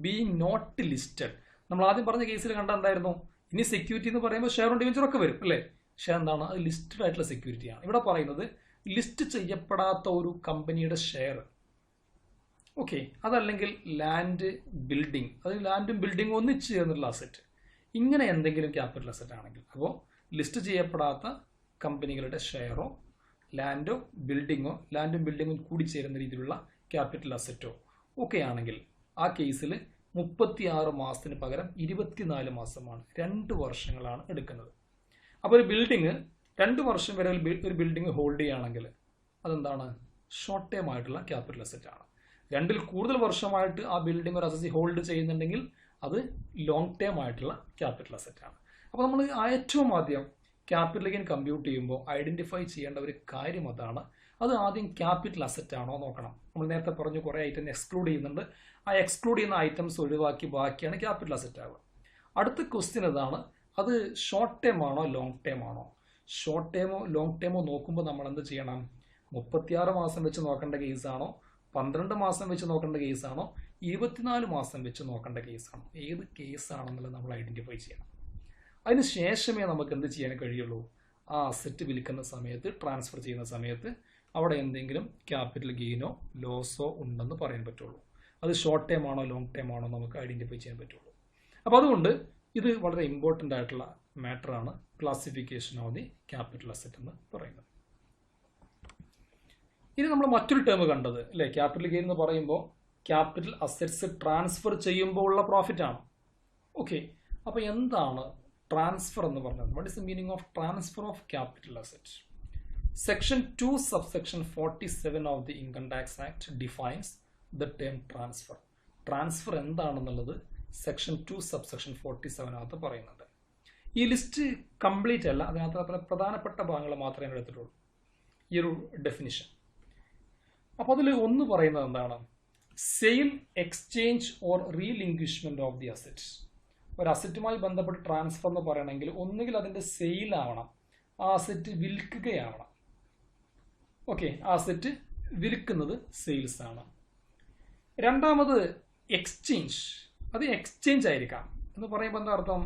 Speaker 1: being not listed. നമ്മൾ ആദ്യം പറഞ്ഞ കേസിൽ കണ്ട എന്തായിരുന്നു? ഇനി സെക്യൂരിറ്റി എന്ന് പറയുമ്പോൾ ഷെയറും ഡിബഞ്ചറും ഒക്കെ വരും അല്ലേ? ഷെയർ എന്താണ്? അത് ലിസ്റ്റഡ് ആയിട്ടുള്ള സെക്യൂരിറ്റിയാണ്. ഇവിടെ പറയുന്നത് ലിസ്റ്റ് ചെയ്യപ്പെടാത്ത ഒരു കമ്പനിയുടെ ഷെയർ, ഓക്കെ, അതല്ലെങ്കിൽ ലാൻഡ് ബിൽഡിംഗ്, അത് ലാൻഡും ബിൽഡിങ്ങും ഒന്നിച്ച് ചേർന്നുള്ള അസറ്റ്, ഇങ്ങനെ എന്തെങ്കിലും ക്യാപിറ്റൽ അസറ്റ് ആണെങ്കിൽ, അപ്പോൾ ലിസ്റ്റ് ചെയ്യപ്പെടാത്ത കമ്പനികളുടെ ഷെയറോ ലാൻഡോ ബിൽഡിങ്ങോ, ലാൻഡും ബിൽഡിങ്ങും കൂടി ചേരുന്ന രീതിയിലുള്ള ക്യാപിറ്റൽ അസറ്റോ ഒക്കെ ആണെങ്കിൽ ആ കേസിൽ 36 മാസത്തിന് പകരം 24 മാസമാണ്, 2 വർഷങ്ങളാണ് എടുക്കുന്നത്. അപ്പോൾ ഒരു ബിൽഡിങ് 2 വർഷം വരെ ഒരു ബിൽഡിംഗ് ഹോൾഡ് ചെയ്യുകയാണെങ്കിൽ അതെന്താണ്? ഷോർട്ട് ടേം ആയിട്ടുള്ള ക്യാപിറ്റൽ അസറ്റ് ആണ്. 2-ൽ കൂടുതൽ വർഷമായിട്ട് ആ ബിൽഡിംഗ് ഒരു അസറ്റ് ഹോൾഡ് ചെയ്യുന്നുണ്ടെങ്കിൽ അത് ലോങ് ടേം ആയിട്ടുള്ള ക്യാപിറ്റൽ അസറ്റ് ആണ്. അപ്പോൾ നമ്മൾ ഏറ്റവും ആദ്യം ക്യാപിറ്റൽ ഗെയിൻ കമ്പ്യൂട്ട് ചെയ്യുമ്പോൾ ഐഡന്റിഫൈ ചെയ്യേണ്ട ഒരു കാര്യം അതാണ്. അത് ആദ്യം ക്യാപിറ്റൽ അസറ്റ് ആണോ നോക്കണം. നമ്മൾ നേരത്തെ പറഞ്ഞു കുറേ ഐറ്റം എക്സ്ക്ലൂഡ് ചെയ്യുന്നുണ്ട്. ആ എക്സ്ക്ലൂഡ് ചെയ്യുന്ന ഐറ്റംസ് ഒഴിവാക്കി ബാക്കിയാണ് ക്യാപിറ്റൽ അസറ്റ് ആവുക. അടുത്ത ക്വസ്റ്റ്യൻ ഇതാണ്, അത് ഷോർട്ട് ടേം ആണോ ലോങ് ടേം ആണോ? ഷോർട്ട് ടേമോ ലോങ് ടേമോ നോക്കുമ്പോൾ നമ്മൾ എന്ത് ചെയ്യണം? 36 മാസം വെച്ച് നോക്കേണ്ട കേസാണോ, 12 മാസം വെച്ച് നോക്കേണ്ട കേസാണോ, 24 മാസം വെച്ച് നോക്കേണ്ട കേസാണോ? ഏത് കേസാണെന്നുള്ളത് നമ്മൾ ഐഡന്റിഫൈ ചെയ്യണം. അതിന് ശേഷമേ നമുക്ക് എന്ത് ചെയ്യാൻ കഴിയുള്ളൂ? ആ അസറ്റ് വിൽക്കുന്ന സമയത്ത്, ട്രാൻസ്ഫർ ചെയ്യുന്ന സമയത്ത് അവിടെ എന്തെങ്കിലും ക്യാപിറ്റൽ ഗെയിനോ ലോസോ ഉണ്ടെന്ന് പറയാൻ പറ്റുള്ളൂ. അത് ഷോർട്ട് ടേം ആണോ ലോങ് ടേം ആണോ നമുക്ക് ഐഡന്റിഫൈ ചെയ്യാൻ പറ്റുള്ളൂ. അപ്പോൾ അതുകൊണ്ട് ഇത് വളരെ ഇമ്പോർട്ടൻ്റ് ആയിട്ടുള്ള മാറ്ററാണ് classification of the capital asset എന്ന് പറയുന്നത്. ഇനി നമ്മൾ മറ്റൊരു ടേം കണ്ടത് അല്ലേ, ക്യാപിറ്റൽ ഗെയിൻ എന്ന് പറയുമ്പോൾ ക്യാപിറ്റൽ അസറ്റ്സ് ട്രാൻസ്ഫർ ചെയ്യുമ്പോൾ ഉള്ള പ്രോഫിറ്റ് ആണ്. ഓക്കെ, അപ്പോൾ എന്താണ് ട്രാൻസ്ഫർ എന്ന് പറഞ്ഞത്? What is the meaning of transfer of capital asset? Section 2 subsection 47 of the income tax act defines the term transfer. Transfer എന്താണെന്നുള്ളത് സെക്ഷൻ 2 സബ്സെക്ഷൻ 47 പറയുന്നുണ്ട്. ഈ ലിസ്റ്റ് കംപ്ലീറ്റ് അല്ല, അതിനകത്ത് പ്രധാനപ്പെട്ട ഭാഗങ്ങൾ മാത്രമേ ഞാൻ എടുത്തിട്ടുള്ളൂ ഈ ഒരു ഡെഫിനിഷൻ. അപ്പോൾ അതിൽ ഒന്ന് പറയുന്നത് എന്താണ്? Sale, exchange or relinquishment of the asset. ഒരു അസറ്റുമായി ബന്ധപ്പെട്ട് ട്രാൻസ്ഫർ എന്ന് പറയണമെങ്കിൽ ഒന്നുകിൽ അതിൻ്റെ സെയിൽ ആവണം, ആ അസറ്റ് വിൽക്കുകയാവണം. ഓക്കെ, ആ അസറ്റ് വിൽക്കുന്നത് സെയിൽസ് ആണ്. രണ്ടാമത് എക്സ്ചേഞ്ച്, അത് എക്സ്ചേഞ്ച് ആയിരിക്കാം. എന്ന് പറയുമ്പോൾ എന്താ അർത്ഥം?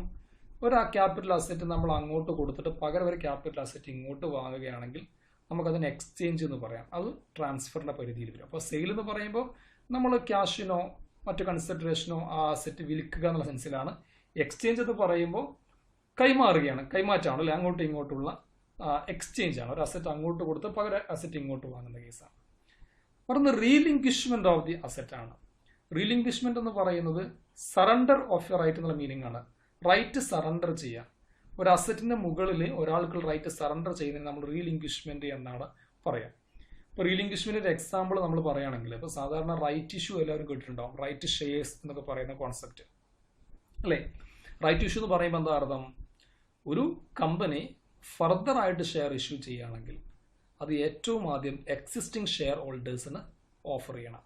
Speaker 1: ഒരു ക്യാപിറ്റൽ അസറ്റ് നമ്മൾ അങ്ങോട്ട് കൊടുത്തിട്ട് പകരം ഒരു ക്യാപിറ്റൽ അസറ്റ് ഇങ്ങോട്ട് വാങ്ങുകയാണെങ്കിൽ നമുക്കതിന് എക്സ്ചേഞ്ച് എന്ന് പറയാം. അത് ട്രാൻസ്ഫറിൻ്റെ പരിധിയിൽ വരും. അപ്പോൾ സെയിൽ എന്ന് പറയുമ്പോൾ നമ്മൾ ക്യാഷിനോ മറ്റു കൺസിഡറേഷനോ ആ അസറ്റ് വിൽക്കുക എന്നുള്ള സെൻസിലാണ്. എക്സ്ചേഞ്ച് എന്ന് പറയുമ്പോൾ കൈമാറുകയാണ്, കൈമാറ്റമാണ് അല്ലെ, അങ്ങോട്ടും ഇങ്ങോട്ടുള്ള എക്സ്ചേഞ്ച് ആണ്. ഒരു അസറ്റ് അങ്ങോട്ട് കൊടുത്ത് പകരം അസറ്റ് ഇങ്ങോട്ട് വാങ്ങുന്ന കേസാണ്. പറഞ്ഞ റീലിംഗ്വിഷ്മെന്റ് ഓഫ് ദി അസറ്റ് ആണ്. റീലിംഗ്വിഷ്മെന്റ് എന്ന് പറയുന്നത് സറണ്ടർ ഓഫ് എ റൈറ്റ് എന്നുള്ള മീനിങ് ആണ്. റൈറ്റ് സറണ്ടർ ചെയ്യുക. ഒരു അസറ്റിന്റെ മുകളിൽ ഒരാൾക്ക് റൈറ്റ് സറണ്ടർ ചെയ്യുന്നതിന് നമ്മൾ റീലിംഗ്വിഷ്മെന്റ് എന്നാണ് പറയാം. ഇപ്പോൾ റീലിംഗ്വിഷ്മെന്റിന്റെ എക്സാമ്പിൾ നമ്മൾ പറയുകയാണെങ്കിൽ ഇപ്പോൾ സാധാരണ റൈറ്റ് ഇഷ്യൂ എല്ലാവരും കേട്ടിട്ടുണ്ടാവും, റൈറ്റ് ഷെയർസ് എന്നൊക്കെ പറയുന്ന കോൺസെപ്റ്റ് അല്ലേ. റൈറ്റ് ഇഷ്യൂ എന്ന് പറയുമ്പോൾ എന്താ അർത്ഥം? ഒരു കമ്പനി ഫർദർ ആയിട്ട് ഷെയർ ഇഷ്യൂ ചെയ്യുകയാണെങ്കിൽ അത് ഏറ്റവും ആദ്യം എക്സിസ്റ്റിംഗ് ഷെയർ ഹോൾഡേഴ്സിന് ഓഫർ ചെയ്യണം.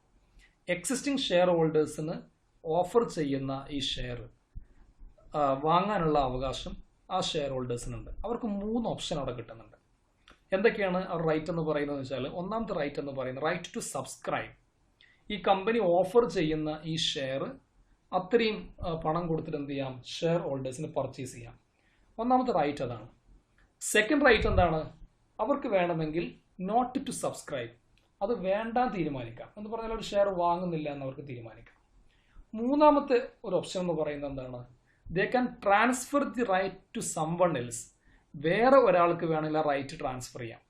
Speaker 1: എക്സിസ്റ്റിംഗ് ഷെയർ ഹോൾഡേഴ്സിന് ഓഫർ ചെയ്യുന്ന ഈ ഷെയർ വാങ്ങാനുള്ള അവകാശം ആ ഷെയർ ഹോൾഡേഴ്സിനുണ്ട്. അവർക്ക് 3 ഓപ്ഷൻ അവിടെ കിട്ടുന്നുണ്ട്. എന്തൊക്കെയാണ് അവർ റൈറ്റ് എന്ന് പറയുന്നത് വെച്ചാൽ, ഒന്നാമത്തെ റൈറ്റ് എന്ന് പറയുന്നത് റൈറ്റ് ടു സബ്സ്ക്രൈബ്. ഈ കമ്പനി ഓഫർ ചെയ്യുന്ന ഈ ഷെയർ അത്രയും പണം കൊടുത്തിട്ട് എന്ത് ചെയ്യാം? ഷെയർ ഹോൾഡേഴ്സിന് പർച്ചേസ് ചെയ്യാം. ഒന്നാമത്തെ റൈറ്റ് അതാണ്. സെക്കൻഡ് റൈറ്റ് എന്താണ്? അവർക്ക് വേണമെങ്കിൽ നോട്ട് ടു സബ്സ്ക്രൈബ്, അത് വേണ്ടാൻ തീരുമാനിക്കാം. എന്ന് പറഞ്ഞാൽ ഒരു ഷെയർ വാങ്ങുന്നില്ല എന്ന് അവർക്ക് തീരുമാനിക്കാം. മൂന്നാമത്തെ ഒരു ഓപ്ഷൻ എന്ന് പറയുന്നത് എന്താണ്? They can transfer the right to someone else. വേറെ ഒരാൾക്ക് വേണമെങ്കിൽ ആ റൈറ്റ് ട്രാൻസ്ഫർ ചെയ്യാം.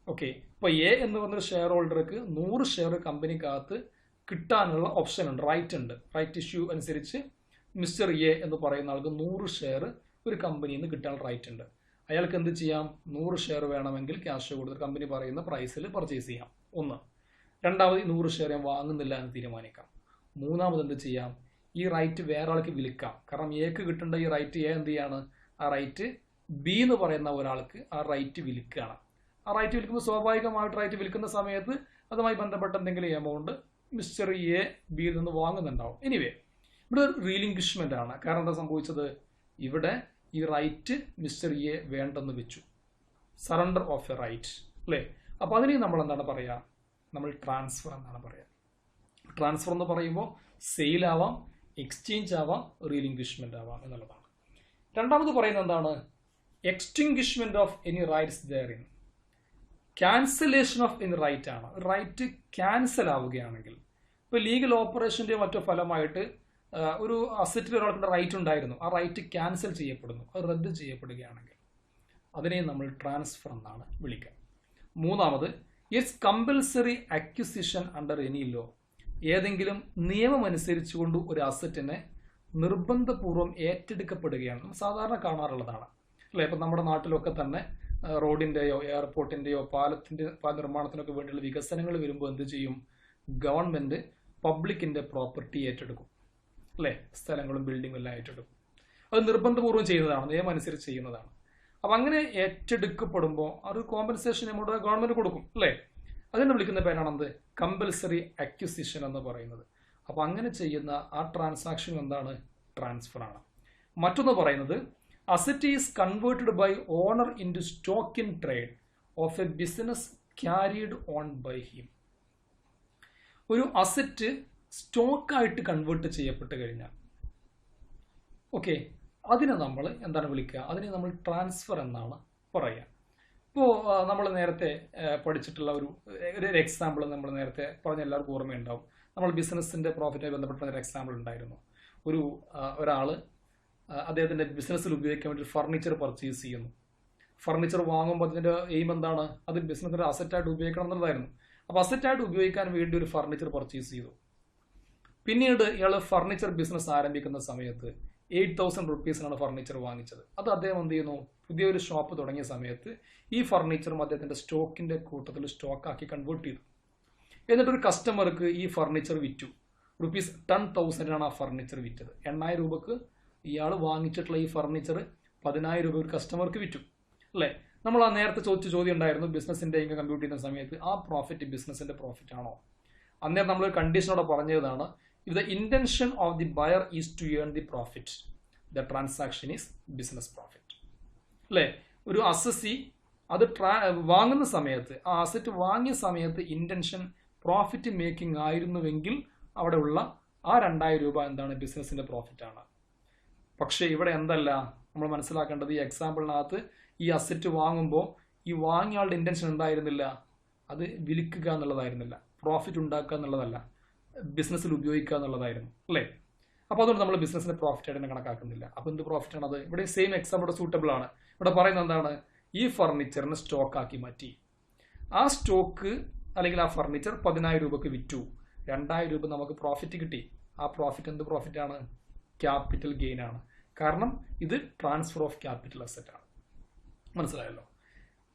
Speaker 1: ഓക്കെ, ഇപ്പോൾ എ എന്ന് പറഞ്ഞൊരു ഷെയർ ഹോൾഡർക്ക് 100 ഷെയർ കമ്പനിക്കകത്ത് കിട്ടാനുള്ള ഓപ്ഷൻ ഉണ്ട്, റൈറ്റ് ഉണ്ട്. റൈറ്റ് ഇഷ്യൂ അനുസരിച്ച് മിസ്റ്റർ എ എന്ന് പറയുന്ന ആൾക്ക് 100 ഷെയർ ഒരു കമ്പനിയിൽ നിന്ന് കിട്ടാനുള്ള റൈറ്റ് ഉണ്ട്. അയാൾക്ക് എന്ത് ചെയ്യാം? 100 ഷെയർ വേണമെങ്കിൽ ക്യാഷ് കൊടുത്ത് കമ്പനി പറയുന്ന പ്രൈസിൽ പർച്ചേസ് ചെയ്യാം. ഒന്ന്. രണ്ടാമത് 100 ഷെയർ ഞാൻ വാങ്ങുന്നില്ല എന്ന് തീരുമാനിക്കാം. മൂന്നാമത് എന്ത് ചെയ്യാം? ഈ റൈറ്റ് വേറെ ആൾക്ക് വിൽക്കാം. കാരണം എക്ക് കിട്ടേണ്ട ഈ റൈറ്റ് എ എന്ത് ചെയ്യാണ്? ആ റൈറ്റ് ബി എന്ന് പറയുന്ന ഒരാൾക്ക് ആ റൈറ്റ് വിൽക്കുകയാണ്. ആ റൈറ്റ് വിൽക്കുമ്പോൾ സ്വാഭാവികമായിട്ട് റൈറ്റ് വിൽക്കുന്ന സമയത്ത് അതുമായി ബന്ധപ്പെട്ട എന്തെങ്കിലും എമൗണ്ട് മിസ്റ്റർ എ ബിയിൽ നിന്ന് വാങ്ങുന്നുണ്ടാവും. എനിവേ, ഇവിടെ റീലിംഗ്വിഷ്മെന്റ് ആണ്. കാരണം എന്താ സംഭവിച്ചത്? ഇവിടെ ഈ റൈറ്റ് മിസ്റ്റർ എ വേണ്ടെന്ന് വെച്ചു. സറണ്ടർ ഓഫ് എ റൈറ്റ് അല്ലേ. അപ്പോൾ അതിനെ നമ്മൾ എന്താണ് പറയുക? നമ്മൾ ട്രാൻസ്ഫർ എന്നാണ് പറയുക. ട്രാൻസ്ഫർ എന്ന് പറയുമ്പോൾ സെയിൽ ആവാം, എക്സ്ചേഞ്ച് ആവാം, റീലിംഗ്വിഷ്മെന്റ് ആവാം എന്നുള്ളതാണ്. രണ്ടാമത് പറയുന്നത് എന്താണ്? Extinguishment of any rights therein. Cancellation of any right ആണ്. റൈറ്റ് ക്യാൻസൽ ആവുകയാണെങ്കിൽ, ഇപ്പോൾ ലീഗൽ ഓപ്പറേഷന്റെ മറ്റോ ഫലമായിട്ട് ഒരു അസറ്റിൽ ഒരാൾക്കുള്ള റൈറ്റ് ഉണ്ടായിരുന്നു, ആ റൈറ്റ് ക്യാൻസൽ ചെയ്യപ്പെടുന്നു, അത് റദ്ദ് ചെയ്യപ്പെടുകയാണെങ്കിൽ അതിനെ നമ്മൾ ട്രാൻസ്ഫർ എന്നാണ് വിളിക്കുക. മൂന്നാമത്, it's compulsory acquisition under any law. ഏതെങ്കിലും നിയമം അനുസരിച്ചുകൊണ്ട് ഒരു അസറ്റിനെ നിർബന്ധപൂർവ്വം ഏറ്റെടുക്കപ്പെടുകയാണ്. നമ്മൾ സാധാരണ കാണാറുള്ളതാണ് അല്ലേ. ഇപ്പം നമ്മുടെ നാട്ടിലൊക്കെ തന്നെ റോഡിൻ്റെയോ എയർപോർട്ടിൻ്റെയോ പാല നിർമ്മാണത്തിനൊക്കെ വേണ്ടിയുള്ള വികസനങ്ങൾ വരുമ്പോൾ എന്ത് ചെയ്യും? ഗവൺമെൻറ് പബ്ലിക്കിൻ്റെ പ്രോപ്പർട്ടി ഏറ്റെടുക്കും, അല്ലേ? സ്ഥലങ്ങളും ബിൽഡിങ്ങും എല്ലാം ഏറ്റെടുക്കും. അത് നിർബന്ധപൂർവ്വം ചെയ്യുന്നതാണ്, നിയമം അനുസരിച്ച് ചെയ്യുന്നതാണ്. അപ്പം അങ്ങനെ ഏറ്റെടുക്കപ്പെടുമ്പോൾ അത് കോമ്പൻസേഷൻ നമ്മുടെ ഗവൺമെൻറ് കൊടുക്കും, അല്ലേ? അതിനെ വിളിക്കുന്ന പേരാണെന്ത്? കമ്പൽസറി അക്വിസിഷൻ എന്ന് പറയുന്നത്. അപ്പം അങ്ങനെ ചെയ്യുന്ന ആ ട്രാൻസാക്ഷൻ എന്താണ്? ട്രാൻസ്ഫർ ആണ്. മറ്റൊന്ന് പറയുന്നത് asset is converted by owner into stock in trade of a business carried on by him. ഒരു അസറ്റ് സ്റ്റോക്കായിട്ട് കൺവേർട്ട് ചെയ്യപ്പെട്ട് കഴിഞ്ഞാൽ, ഓക്കെ, അതിനെ നമ്മൾ എന്താണ് വിളിക്കുക? അതിനെ നമ്മൾ ട്രാൻസ്ഫർ എന്നാണ് പറയുക. ഇപ്പോൾ നമ്മൾ നേരത്തെ പഠിച്ചിട്ടുള്ള ഒരു എക്സാമ്പിൾ നമ്മൾ നേരത്തെ പറഞ്ഞ എല്ലാവർക്കും ഓർമ്മയുണ്ടാവും. നമ്മൾ ബിസിനസ്സിൻ്റെ പ്രോഫിറ്റുമായി ബന്ധപ്പെട്ട ഒരു എക്സാമ്പിൾ ഉണ്ടായിരുന്നു. ഒരാൾ അദ്ദേഹത്തിൻ്റെ ബിസിനസ്സിൽ ഉപയോഗിക്കാൻ വേണ്ടി ഫർണിച്ചർ പർച്ചേസ് ചെയ്യുന്നു. ഫർണിച്ചർ വാങ്ങുമ്പോൾ അതിൻ്റെ എയിം എന്താണ്? അത് ബിസിനസ്സിൻ്റെ അസറ്റായിട്ട് ഉപയോഗിക്കണം എന്നുള്ളതായിരുന്നു. അപ്പോൾ അസറ്റായിട്ട് ഉപയോഗിക്കാൻ വേണ്ടി ഒരു ഫർണിച്ചർ പർച്ചേസ് ചെയ്തു. പിന്നീട് ഇയാൾ ഫർണിച്ചർ ബിസിനസ് ആരംഭിക്കുന്ന സമയത്ത് 8,000 റുപ്പീസിനാണ് ഫർണിച്ചർ വാങ്ങിച്ചത്. അത് അദ്ദേഹം എന്ത് ചെയ്യുന്നു? പുതിയൊരു ഷോപ്പ് തുടങ്ങിയ സമയത്ത് ഈ ഫർണിച്ചറും അദ്ദേഹത്തിൻ്റെ സ്റ്റോക്കിൻ്റെ കൂട്ടത്തിൽ സ്റ്റോക്കാക്കി കൺവേർട്ട് ചെയ്തു. എന്നിട്ടൊരു കസ്റ്റമർക്ക് ഈ ഫർണിച്ചർ വിറ്റു. ₹10,000 ആ ഫർണിച്ചർ വിറ്റത്. 8,000 രൂപക്ക് ഇയാൾ വാങ്ങിച്ചിട്ടുള്ള ഈ ഫർണിച്ചർ 10,000 രൂപ ഒരു കസ്റ്റമർക്ക് വിറ്റു, അല്ലേ? നമ്മൾ ആ നേരത്തെ ചോദിച്ച ചോദ്യം ഉണ്ടായിരുന്നു, ബിസിനസ്സിൻ്റെ ഇങ്ങനെ കമ്പ്യൂട്ട് ചെയ്യുന്ന സമയത്ത് ആ പ്രോഫിറ്റ് ബിസിനസ്സിൻ്റെ പ്രോഫിറ്റ് ആണോ? അന്നേരം നമ്മൾ കണ്ടീഷനോടെ പറഞ്ഞതാണ്, if the intention of the buyer is to earn the profit, the transaction is business profit, അല്ലേ? ഒരു അസസി അത് വാങ്ങുന്ന സമയത്ത്, ആ അസറ്റ് വാങ്ങിയ സമയത്ത് ഇന്റൻഷൻ പ്രോഫിറ്റ് മേക്കിംഗ് ആയിരുന്നുവെങ്കിൽ അവിടെ ഉള്ള ആ 2,000 രൂപ എന്താണ്? ബിസിനസ്സിന്റെ പ്രോഫിറ്റ് ആണ്. പക്ഷേ ഇവിടെ എന്തല്ല നമ്മൾ മനസ്സിലാക്കേണ്ടത്? ഈ എക്സാമ്പിളിനകത്ത് ഈ അസറ്റ് വാങ്ങുമ്പോൾ ഈ വാങ്ങിയ ആളുടെ ഇന്റൻഷൻ എന്തായിരുന്നില്ല? അത് വിൽക്കുക എന്നുള്ളതായിരുന്നില്ല, പ്രോഫിറ്റ് ഉണ്ടാക്കുക എന്നുള്ളതല്ല, ബിസിനസ്സിൽ ഉപയോഗിക്കുക എന്നുള്ളതായിരുന്നു, അല്ലേ? അപ്പോൾ അതുകൊണ്ട് നമ്മൾ ബിസിനസ്സിന്റെ പ്രോഫിറ്റ് ആയിട്ട് തന്നെ കണക്കാക്കുന്നില്ല. അപ്പോൾ എന്ത് പ്രോഫിറ്റ് ആണ് അത്? ഇവിടെ സെയിം എക്സാമ്പിൾ സൂട്ടബിൾ ആണ്. ഇവിടെ പറയുന്നത് എന്താണ്? ഈ ഫർണിച്ചറിന് സ്റ്റോക്കാക്കി മാറ്റി. ആ സ്റ്റോക്ക് അല്ലെങ്കിൽ ആ ഫർണിച്ചർ 10,000 രൂപക്ക് വിറ്റു. 2,000 രൂപ നമുക്ക് പ്രോഫിറ്റ് കിട്ടി. ആ പ്രോഫിറ്റ് എന്ത് പ്രോഫിറ്റ് ആണ്? ക്യാപിറ്റൽ ഗെയിൻ ആണ്. കാരണം ഇത് ട്രാൻസ്ഫർ ഓഫ് ക്യാപിറ്റൽ അസറ്റ് ആണ്. മനസ്സിലായല്ലോ?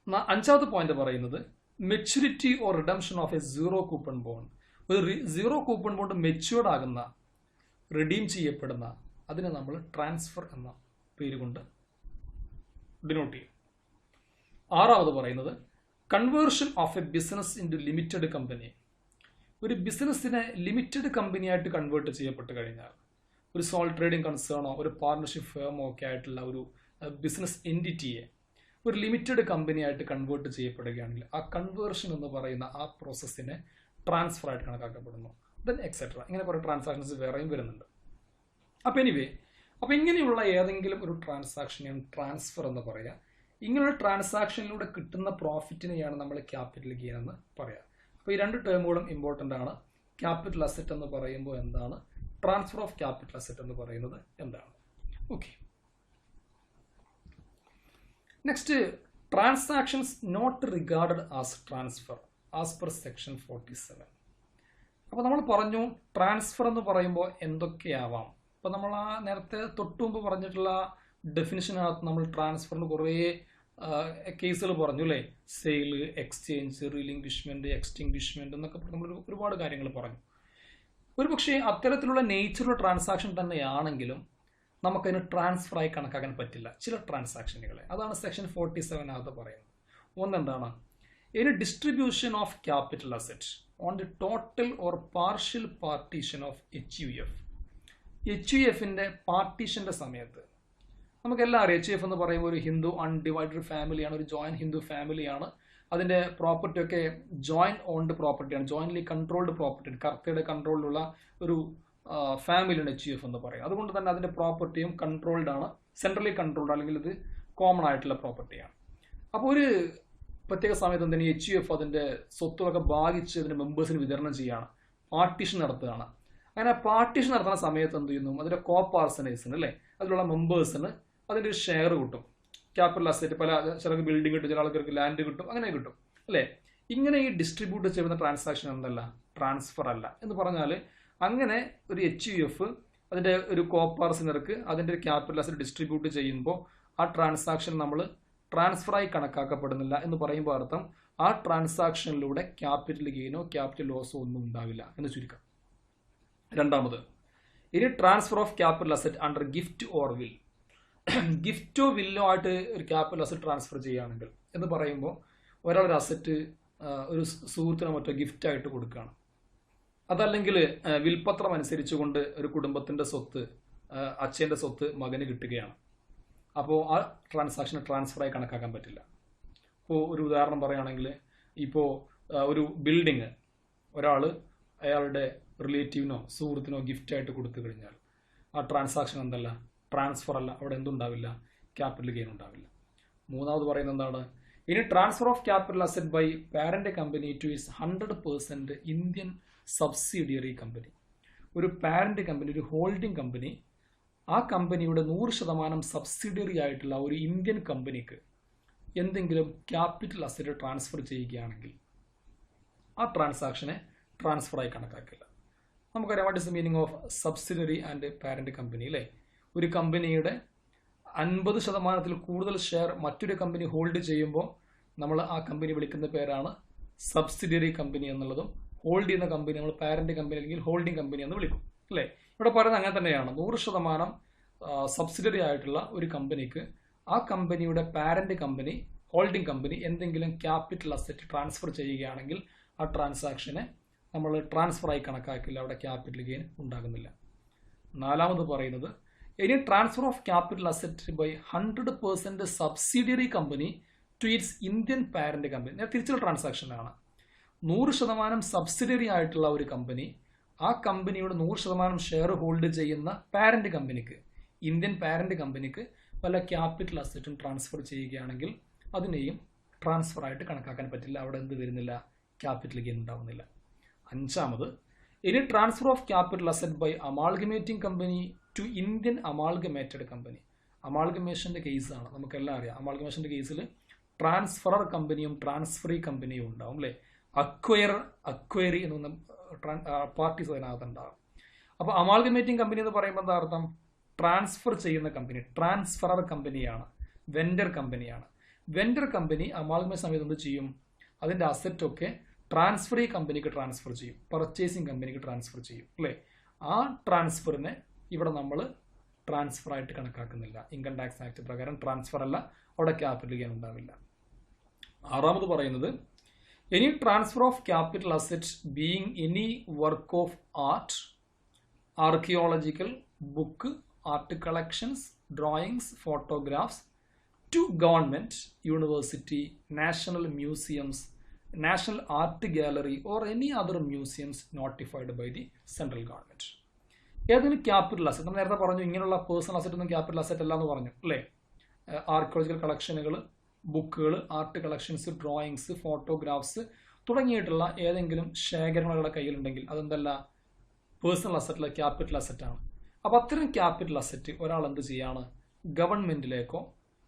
Speaker 1: 5ാമത്തെ പോയിന്റ് പറയുന്നത് maturity or redemption of A zero coupon bond. ഒരു സീറോ കൂപ്പൺ ബോണ്ട് മെച്യൂർഡ് ആകുന്ന, റിഡീം ചെയ്യപ്പെടുന്ന, അതിനെ നമ്മൾ ട്രാൻസ്ഫർ എന്ന പേര് കൊണ്ട് ഡിനോട്ട് ചെയ്യും. 6ാമത് പറയുന്നത് conversion of a business into limited company. ഒരു ബിസിനസ്സിനെ ലിമിറ്റഡ് കമ്പനിയായിട്ട് കൺവേർട്ട് ചെയ്യപ്പെട്ട് കഴിഞ്ഞാൽ, ഒരു സോൾ ട്രേഡിംഗ് കൺസേണോ ഒരു പാർട്ണർഷിപ്പ് ഫേമോ ഒക്കെ ആയിട്ടുള്ള ഒരു ബിസിനസ് എൻറ്റിറ്റിയെ ഒരു ലിമിറ്റഡ് കമ്പനിയായിട്ട് കൺവേർട്ട് ചെയ്യപ്പെടുകയാണെങ്കിൽ ആ കൺവേർഷൻ എന്ന് പറയുന്ന ആ പ്രോസസ്സിനെ ട്രാൻസ്ഫർ ആയിട്ട് കണക്കാക്കപ്പെടുന്നു. Then etcetera. ഇങ്ങനെ കുറേ ട്രാൻസാക്ഷൻസ് വേറെയും വരുന്നുണ്ട്. അപ്പോൾ ഇങ്ങനെയുള്ള ഏതെങ്കിലും ഒരു ട്രാൻസാക്ഷനെയാണ് ട്രാൻസ്ഫർ എന്ന് പറയുക. ഇങ്ങനെയുള്ള ട്രാൻസാക്ഷനിലൂടെ കിട്ടുന്ന പ്രോഫിറ്റിനെയാണ് നമ്മൾ ക്യാപിറ്റൽ ഗെയിൻ എന്ന് പറയുക. അപ്പോൾ ഈ 2 ടേമുകളും ഇമ്പോർട്ടൻ്റ് ആണ്. ക്യാപിറ്റൽ അസറ്റ് എന്ന് പറയുമ്പോൾ എന്താണ്? ട്രാൻസ്ഫർ ഓഫ് ക്യാപിറ്റൽ അസറ്റ് എന്ന് പറയുന്നത് എന്താണ്? Okay. Next, transactions not regarded as transfer as per section 47. അപ്പോൾ നമ്മൾ പറഞ്ഞു ട്രാൻസ്ഫർ എന്ന് പറയുമ്പോൾ എന്തൊക്കെയാവാം. അപ്പോൾ നമ്മൾ ആ നേരത്തെ തൊട്ടുമുമ്പ് പറഞ്ഞിട്ടുള്ള ഡെഫിനിഷനകത്ത് നമ്മൾ ട്രാൻസ്ഫറിന് കുറേ കേസുകൾ പറഞ്ഞു, അല്ലേ? സെയിൽ, എക്സ്ചേഞ്ച്, റിലിംഗ്വിഷ്മെന്റ്, എക്സ്റ്റിംഗ്വിഷ്മെന്റ് എന്നൊക്കെ നമ്മൾ ഒരുപാട് കാര്യങ്ങൾ പറഞ്ഞു. ഒരുപക്ഷെ അത്തരത്തിലുള്ള നേച്ചറുള്ള ട്രാൻസാക്ഷൻ തന്നെയാണെങ്കിലും നമുക്കതിന് ട്രാൻസ്ഫർ ആയി കണക്കാക്കാൻ പറ്റില്ല ചില ട്രാൻസാക്ഷനുകളെ. അതാണ് സെക്ഷൻ 47 പറയുന്നത്. ഒന്നെന്താണ്? Any distribution of capital asset on the total or partial partition of HUF. HUFന്റെ പാർട്ടീഷന്റെ സമയത്ത് നമുക്കെല്ലാം അറിയാം, HUF എന്ന് പറയുമ്പോൾ ഒരു ഹിന്ദു അൺഡിവൈഡഡ് ഫാമിലിയാണ്, ഒരു ജോയിന്റ് ഹിന്ദു ഫാമിലിയാണ്. അതിൻ്റെ പ്രോപ്പർട്ടി ഒക്കെ ജോയിന്റ് ഓൺഡ് പ്രോപ്പർട്ടിയാണ്, ജോയിന്റ്ലി കൺട്രോൾഡ് പ്രോപ്പർട്ടി, കർത്തയുടെ കൺട്രോളിലുള്ള ഒരു ഫാമിലിയാണ് HUF എന്ന് പറയും. അതുകൊണ്ട് തന്നെ അതിൻ്റെ പ്രോപ്പർട്ടിയും കൺട്രോൾഡ് ആണ്, സെൻട്രലി കൺട്രോൾഡ്, അല്ലെങ്കിൽ ഇത് കോമൺ ആയിട്ടുള്ള പ്രോപ്പർട്ടിയാണ്. അപ്പോൾ ഒരു പ്രത്യേക സമയത്ത് എന്തെങ്കിലും HUF അതിൻ്റെ സ്വത്തുകളൊക്കെ ഭാഗിച്ച് അതിൻ്റെ മെമ്പേഴ്സിന് വിതരണം ചെയ്യുകയാണ്, പാർട്ടീഷൻ നടത്തുകയാണ്. അങ്ങനെ പാർട്ടീഷൻ നടത്തുന്ന സമയത്ത് എന്ത് ചെയ്യുന്നു? അതിൻ്റെ കോ പാർസനേഴ്സിന്, അല്ലേ, അതിലുള്ള മെമ്പേഴ്സിന് അതിൻ്റെ ഒരു ഷെയർ കിട്ടും. ക്യാപിറ്റൽ അസറ്റ്, ചിലർക്ക് ബിൽഡിംഗ് കിട്ടും, ചില ആൾക്കാർക്ക് ലാൻഡ് കിട്ടും, അങ്ങനെ കിട്ടും, അല്ലേ? ഇങ്ങനെ ഈ ഡിസ്ട്രിബ്യൂട്ട് ചെയ്യുന്ന ട്രാൻസാക്ഷൻ എന്തല്ല? ട്രാൻസ്ഫർ അല്ല. എന്ന് പറഞ്ഞാൽ അങ്ങനെ ഒരു HUF അതിൻ്റെ ഒരു കോ പാർസനർക്ക് അതിൻ്റെ ഒരു ക്യാപിറ്റൽ അസറ്റ് ഡിസ്ട്രിബ്യൂട്ട് ചെയ്യുമ്പോൾ ആ ട്രാൻസാക്ഷൻ നമ്മൾ ട്രാൻസ്ഫറായി കണക്കാക്കപ്പെടുന്നില്ല എന്ന് പറയുമ്പോൾ അർത്ഥം ആ ട്രാൻസാക്ഷനിലൂടെ ക്യാപിറ്റൽ ഗെയിനോ ക്യാപിറ്റൽ ലോസോ ഒന്നും ഉണ്ടാവില്ല എന്ന് ചുരുക്കം. രണ്ടാമത്, ഇനി transfer of capital asset under gift or will. ഗിഫ്റ്റോ വില്ലോ ആയിട്ട് ഒരു ക്യാപിറ്റൽ അസറ്റ് ട്രാൻസ്ഫർ ചെയ്യുകയാണെങ്കിൽ എന്ന് പറയുമ്പോൾ ഒരാളൊരു അസറ്റ് ഒരു സുഹൃത്തിനോ മറ്റോ ഗിഫ്റ്റായിട്ട് കൊടുക്കുകയാണ്. അതല്ലെങ്കിൽ വിൽപത്രം അനുസരിച്ചുകൊണ്ട് ഒരു കുടുംബത്തിൻ്റെ സ്വത്ത്, അച്ഛൻ്റെ സ്വത്ത് മകന് കിട്ടുകയാണ്. അപ്പോൾ ആ ട്രാൻസാക്ഷന് ട്രാൻസ്ഫറായി കണക്കാക്കാൻ പറ്റില്ല. ഇപ്പോൾ ഒരു ഉദാഹരണം പറയുകയാണെങ്കിൽ, ഇപ്പോൾ ഒരു ബിൽഡിങ് ഒരാൾ അയാളുടെ റിലേറ്റീവിനോ സുഹൃത്തിനോ ഗിഫ്റ്റായിട്ട് കൊടുത്തു കഴിഞ്ഞാൽ ആ ട്രാൻസാക്ഷൻ എന്തല്ല, ട്രാൻസ്ഫർ അല്ല. അവിടെ എന്തുണ്ടാവില്ല, ക്യാപിറ്റൽ ഗെയിൻ ഉണ്ടാവില്ല. മൂന്നാമത് പറയുന്നത് എന്താണ്, ഇനി transfer of capital asset by parent company to its 100% Indian subsidiary company. ഒരു പാരന്റ് കമ്പനി, ഒരു ഹോൾഡിംഗ് കമ്പനി, ആ കമ്പനിയുടെ 100% സബ്സിഡിയറി ആയിട്ടുള്ള ഒരു ഇന്ത്യൻ കമ്പനിക്ക് എന്തെങ്കിലും ക്യാപിറ്റൽ അസറ്റ് ട്രാൻസ്ഫർ ചെയ്യുകയാണെങ്കിൽ ആ ട്രാൻസാക്ഷനെ ട്രാൻസ്ഫറായി കണക്കാക്കില്ല. നമുക്കറിയാം what is the meaning of subsidiary and parent company അല്ലേ. ഒരു കമ്പനിയുടെ 50% കൂടുതൽ ഷെയർ മറ്റൊരു കമ്പനി ഹോൾഡ് ചെയ്യുമ്പോൾ നമ്മൾ ആ കമ്പനി വിളിക്കുന്ന പേരാണ് സബ്സിഡിയറി കമ്പനി എന്നുള്ളതും, ഹോൾഡ് ചെയ്യുന്ന കമ്പനി നമ്മൾ പാരന്റ് കമ്പനി അല്ലെങ്കിൽ ഹോൾഡിംഗ് കമ്പനി എന്ന് വിളിക്കും അല്ലേ. ഇവിടെ പറയുന്നത് അങ്ങനെ തന്നെയാണ്. 100% സബ്സിഡിയറി ആയിട്ടുള്ള ഒരു കമ്പനിക്ക് ആ കമ്പനിയുടെ പാരന്റ് കമ്പനി, ഹോൾഡിംഗ് കമ്പനി എന്തെങ്കിലും ക്യാപിറ്റൽ അസറ്റ് ട്രാൻസ്ഫർ ചെയ്യുകയാണെങ്കിൽ ആ ട്രാൻസാക്ഷനെ നമ്മൾ ട്രാൻസ്ഫറായി കണക്കാക്കില്ല, അവിടെ ക്യാപിറ്റൽ ഗെയിൻ ഉണ്ടാകുന്നില്ല. നാലാമത് പറയുന്നത്, any transfer of capital asset by 100% subsidiary company to its Indian parent company. തിരിച്ചുള്ള ട്രാൻസാക്ഷനാണ്. 100% സബ്സിഡിയറി ആയിട്ടുള്ള ഒരു കമ്പനി ആ കമ്പനിയുടെ 100% ഷെയർ ഹോൾഡ് ചെയ്യുന്ന പാരന്റ് കമ്പനിക്ക്, ഇന്ത്യൻ പാരന്റ് കമ്പനിക്ക് വല്ല ക്യാപിറ്റൽ അസറ്റും ട്രാൻസ്ഫർ ചെയ്യുകയാണെങ്കിൽ അതിനെയും ട്രാൻസ്ഫർ ആയിട്ട് കണക്കാക്കാൻ പറ്റില്ല. അവിടെ എന്ത് വരുന്നില്ല, ക്യാപിറ്റൽ ഗെയിൻ ഉണ്ടാവുന്നില്ല. അഞ്ചാമത്, ഇനി transfer of capital asset by amalgamating company to Indian amalgamated company. അമാൾഗമേഷന്റെ കേസാണ്, നമുക്കെല്ലാം അറിയാം. അമാൾഗമേഷന്റെ കേസിൽ ട്രാൻസ്ഫറർ കമ്പനിയും ട്രാൻസ്ഫറി കമ്പനിയും ഉണ്ടാവും അല്ലേ. അക്വയറി എന്നൊന്നും പാർട്ടീസ് അതിനകത്തുണ്ടാകും. അപ്പോൾ അമാൾഗമേറ്റിംഗ് കമ്പനി എന്ന് പറയുമ്പോൾ എന്താ അർത്ഥം, ട്രാൻസ്ഫർ ചെയ്യുന്ന കമ്പനി. ട്രാൻസ്ഫറർ കമ്പനിയാണ്, വെൻഡർ കമ്പനിയാണ്. വെൻഡർ കമ്പനി അമാൾഗമേഷൻ സമയത്ത് എന്ത് ചെയ്യും, അതിൻ്റെ അസറ്റൊക്കെ ട്രാൻസ്ഫറി കമ്പനിക്ക് ട്രാൻസ്ഫർ ചെയ്യും, പർച്ചേസിങ് കമ്പനിക്ക് ട്രാൻസ്ഫർ ചെയ്യും അല്ലേ. ആ ട്രാൻസ്ഫറിനെ ഇവിടെ നമ്മൾ ട്രാൻസ്ഫർ ആയിട്ട് കണക്കാക്കുന്നില്ല. ഇൻകം ടാക്സ് ആക്ട് പ്രകാരം ട്രാൻസ്ഫർ അല്ല, അവിടെ ക്യാപിറ്റൽ ഗെയിൻ ഉണ്ടാവില്ല. ആറാമത് പറയുന്നത്, any transfer of capital asset being any work of art, archaeological, book, art collections, drawings, photographs to government, university, national museums, national art gallery or any other museums notified by the central government. ഏതെങ്കിലും capital asset, നമ്മൾ നേരത്തെ പറഞ്ഞു ഇങ്ങനെയുള്ള personal asset ഒന്നും capital asset അല്ല എന്ന് പറഞ്ഞു അല്ലേ. ആർക്കിയോളജിക്കൽ കളക്ഷനുകൾ, ബുക്കുകൾ, ആർട്ട് കളക്ഷൻസ്, ഡ്രോയിങ്സ്, ഫോട്ടോഗ്രാഫ്സ് തുടങ്ങിയിട്ടുള്ള ഏതെങ്കിലും ശേഖരണങ്ങളുടെ കയ്യിലുണ്ടെങ്കിൽ അതെന്തല്ല, പേഴ്സണൽ അസറ്റിലെ ക്യാപിറ്റൽ അസറ്റാണ്. അപ്പോൾ അത്തരം ക്യാപിറ്റൽ അസറ്റ് ഒരാൾ എന്ത് ചെയ്യാണ്, ഗവൺമെന്റിലേക്കോ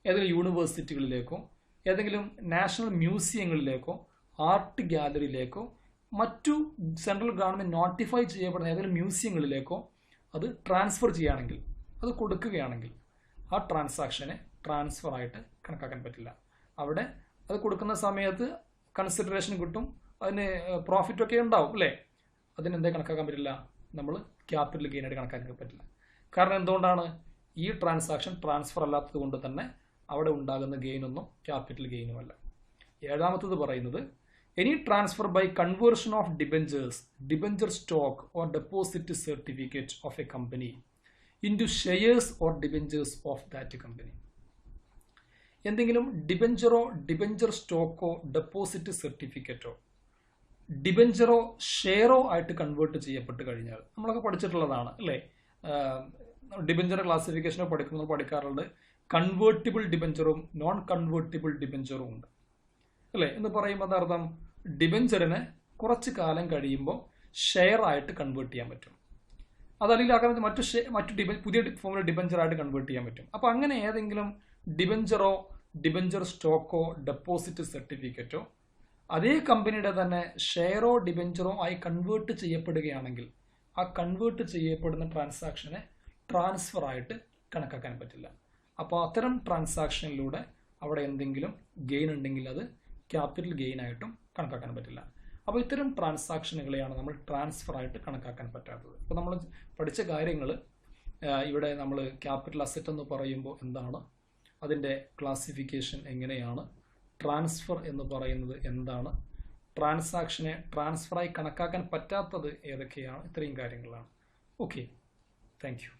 Speaker 1: ഏതെങ്കിലും യൂണിവേഴ്സിറ്റികളിലേക്കോ ഏതെങ്കിലും നാഷണൽ മ്യൂസിയങ്ങളിലേക്കോ ആർട്ട് ഗാലറിയിലേക്കോ മറ്റു സെൻട്രൽ ഗവൺമെന്റ് നോട്ടിഫൈ ചെയ്യപ്പെടുന്ന ഏതെങ്കിലും മ്യൂസിയങ്ങളിലേക്കോ അത് ട്രാൻസ്ഫർ ചെയ്യുകയാണെങ്കിൽ, അത് കൊടുക്കുകയാണെങ്കിൽ ആ ട്രാൻസാക്ഷനെ ട്രാൻസ്ഫർ ആയിട്ട് കണക്കാക്കാൻ പറ്റില്ല. അവിടെ അത് കൊടുക്കുന്ന സമയത്ത് കൺസിഡറേഷൻ കിട്ടും, അതിന് പ്രോഫിറ്റ് ഒക്കെ ഉണ്ടാവും അല്ലേ. അതിനെന്തേ കണക്കാക്കാൻ പറ്റില്ല, നമ്മൾ ക്യാപിറ്റൽ ഗെയിൻ ആയിട്ട് കണക്കാക്കാൻ പറ്റില്ല. കാരണം എന്തുകൊണ്ടാണ്, ഈ ട്രാൻസാക്ഷൻ ട്രാൻസ്ഫർ അല്ലാത്തത് കൊണ്ട് തന്നെ അവിടെ ഉണ്ടാകുന്ന ഗെയിനൊന്നും ക്യാപിറ്റൽ ഗെയിനുമല്ല. ഏഴാമത്തത് പറയുന്നത്, any transfer by conversion of debentures, debenture stock or deposit certificate of a company into shares or debentures of that company. എന്തെങ്കിലും ഡിബെഞ്ചറോ ഡിബെഞ്ചർ സ്റ്റോക്കോ ഡെപ്പോസിറ്റ് സർട്ടിഫിക്കറ്റോ ഡിബെഞ്ചറോ ഷെയറോ ആയിട്ട് കൺവേർട്ട് ചെയ്യപ്പെട്ട് കഴിഞ്ഞാൽ, നമ്മളൊക്കെ പഠിച്ചിട്ടുള്ളതാണ് അല്ലേ. ഡിബെഞ്ചർ ക്ലാസിഫിക്കേഷനോ പഠിക്കുമ്പോൾ പഠിക്കാറുണ്ട്. കൺവേർട്ടിബിൾ ഡിബെഞ്ചറും നോൺ കൺവേർട്ടിബിൾ ഡിബെഞ്ചറും ഉണ്ട് അല്ലേ. എന്ന് പറയുമ്പോൾ അർത്ഥം, ഡിബെഞ്ചറിനെ കുറച്ച് കാലം കഴിയുമ്പോൾ ഷെയർ ആയിട്ട് കൺവേർട്ട് ചെയ്യാൻ പറ്റും, അതല്ലെങ്കിൽ അങ്ങനെ മറ്റു പുതിയ ഫോമിൽ ഡിബെഞ്ചറായിട്ട് കൺവേർട്ട് ചെയ്യാൻ പറ്റും. അപ്പോൾ അങ്ങനെ ഏതെങ്കിലും ഡിബെഞ്ചറോ ഡിബെഞ്ചർ സ്റ്റോക്കോ ഡെപ്പോസിറ്റ് സർട്ടിഫിക്കറ്റോ അതേ കമ്പനിയുടെ തന്നെ ഷെയറോ ഡിബെഞ്ചറോ ആയി കൺവേർട്ട് ചെയ്യപ്പെടുകയാണെങ്കിൽ ആ കൺവേർട്ട് ചെയ്യപ്പെടുന്ന ട്രാൻസാക്ഷനെ ട്രാൻസ്ഫർ ആയിട്ട് കണക്കാക്കാൻ പറ്റില്ല. അപ്പോൾ അത്തരം ട്രാൻസാക്ഷനിലൂടെ അവിടെ എന്തെങ്കിലും ഗെയിൻ ഉണ്ടെങ്കിൽ അത് ക്യാപിറ്റൽ ഗെയിൻ ആയിട്ടും കണക്കാക്കാൻ പറ്റില്ല. അപ്പോൾ ഇത്തരം ട്രാൻസാക്ഷനുകളെയാണ് നമ്മൾ ട്രാൻസ്ഫർ ആയിട്ട് കണക്കാക്കാൻ പറ്റാത്തത്. ഇപ്പോൾ നമ്മൾ പഠിച്ച കാര്യങ്ങൾ ഇവിടെ നമ്മൾ ക്യാപിറ്റൽ അസറ്റ് എന്ന് പറയുമ്പോൾ എന്താണ്, അതിൻ്റെ ക്ലാസിഫിക്കേഷൻ എങ്ങനെയാണ്, ട്രാൻസ്ഫർ എന്ന് പറയുന്നത് എന്താണ്, ട്രാൻസാക്ഷനെ ട്രാൻസ്ഫറായി കണക്കാക്കാൻ പറ്റാത്തത് ഏതൊക്കെയാണ്, ഇത്രയും കാര്യങ്ങളാണ്. Okay, thank you.